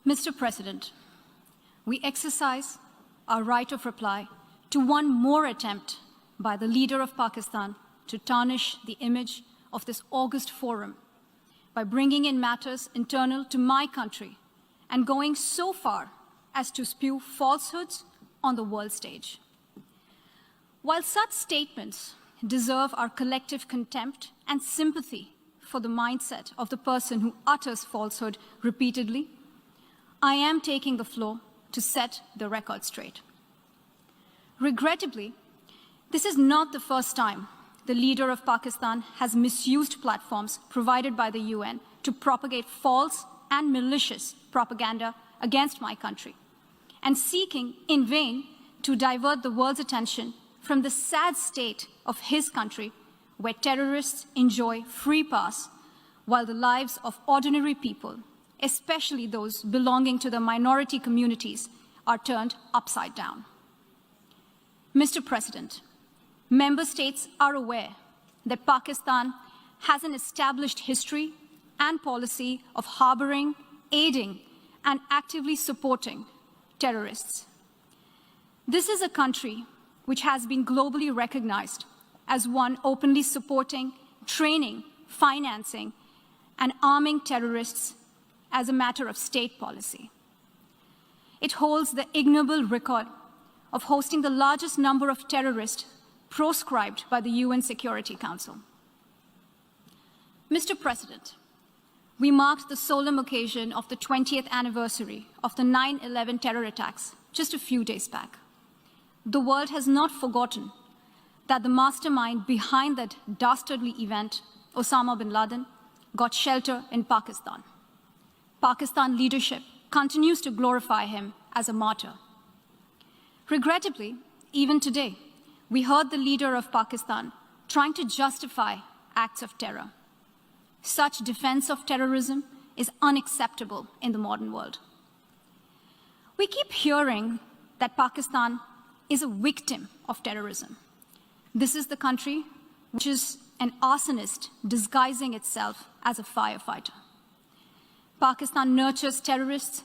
Mr. President, we exercise our right of reply to one more attempt by the leader of Pakistan to tarnish the image of this august forum by bringing in matters internal to my country and going so far as to spew falsehoods on the world stage. While such statements deserve our collective contempt and sympathy for the mindset of the person who utters falsehood repeatedly, I am taking the floor to set the record straight. Regrettably, this is not the first time the leader of Pakistan has misused platforms provided by the UN to propagate false and malicious propaganda against my country, and seeking in vain to divert the world's attention from the sad state of his country, where terrorists enjoy free pass while the lives of ordinary people, especially those belonging to the minority communities, are turned upside down. Mr. President, member states are aware that Pakistan has an established history and policy of harboring, aiding, and actively supporting terrorists. This is a country which has been globally recognized as one openly supporting, training, financing, and arming terrorists as a matter of state policy. It holds the ignoble record of hosting the largest number of terrorists proscribed by the UN Security Council. Mr. President, we marked the solemn occasion of the 20th anniversary of the 9/11 terror attacks just a few days back. The world has not forgotten that the mastermind behind that dastardly event, Osama bin Laden, got shelter in Pakistan. Pakistan leadership continues to glorify him as a martyr. Regrettably, even today, we heard the leader of Pakistan trying to justify acts of terror. Such defense of terrorism is unacceptable in the modern world. We keep hearing that Pakistan is a victim of terrorism. This is the country which is an arsonist disguising itself as a firefighter. Pakistan nurtures terrorists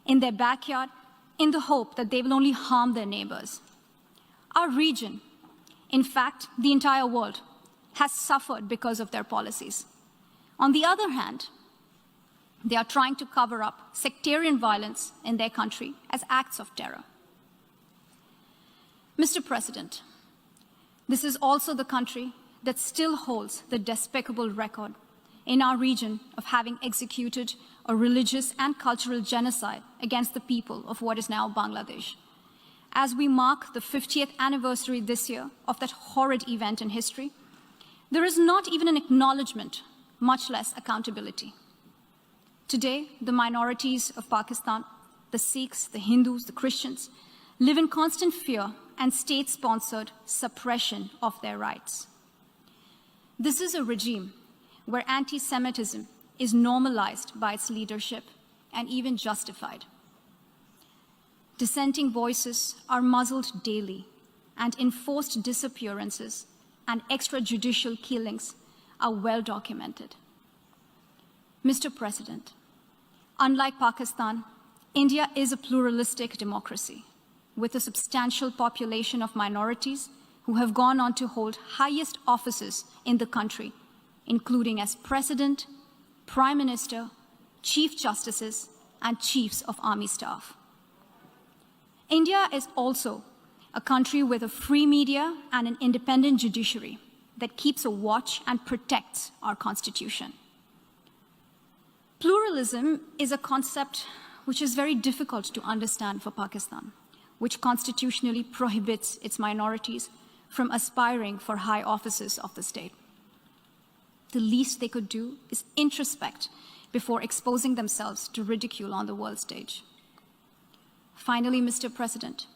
in their backyard in the hope that they will only harm their neighbors. Our region, in fact, the entire world, has suffered because of their policies. On the other hand, they are trying to cover up sectarian violence in their country as acts of terror. Mr. President, this is also the country that still holds the despicable record in our region of having executed a religious and cultural genocide against the people of what is now Bangladesh. As we mark the 50th anniversary this year of that horrid event in history, there is not even an acknowledgement, much less accountability. Today, the minorities of Pakistan, the Sikhs, the Hindus, the Christians, live in constant fear and state-sponsored suppression of their rights. This is a regime where anti-Semitism is normalized by its leadership and even justified. Dissenting voices are muzzled daily, and enforced disappearances and extrajudicial killings are well documented. Mr. President, unlike Pakistan, India is a pluralistic democracy with a substantial population of minorities who have gone on to hold highest offices in the country, including as President, Prime Minister, Chief Justices, and Chiefs of Army Staff. India is also a country with a free media and an independent judiciary that keeps a watch and protects our Constitution. Pluralism is a concept which is very difficult to understand for Pakistan, which constitutionally prohibits its minorities from aspiring for high offices of the state. The least they could do is introspect before exposing themselves to ridicule on the world stage. Finally, Mr. President,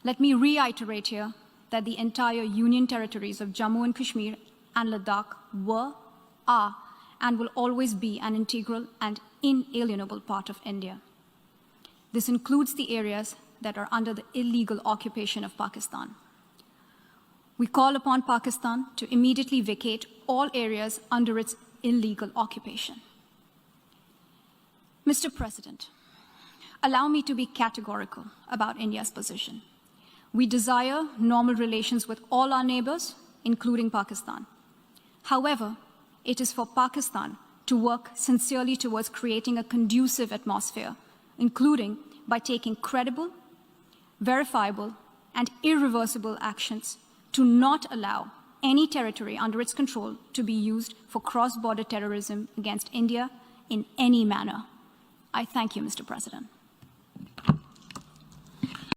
let me reiterate here that the entire Union territories of Jammu and Kashmir and Ladakh were, are, and will always be an integral and inalienable part of India. This includes the areas that are under the illegal occupation of Pakistan. We call upon Pakistan to immediately vacate all areas under its illegal occupation. Mr. President, Allow me to be categorical about India's position. We desire normal relations with all our neighbors, including Pakistan. However, it is for Pakistan to work sincerely towards creating a conducive atmosphere, including by taking credible, verifiable, and irreversible actions to not allow any territory under its control to be used for cross-border terrorism against India in any manner. I thank you, Mr. President.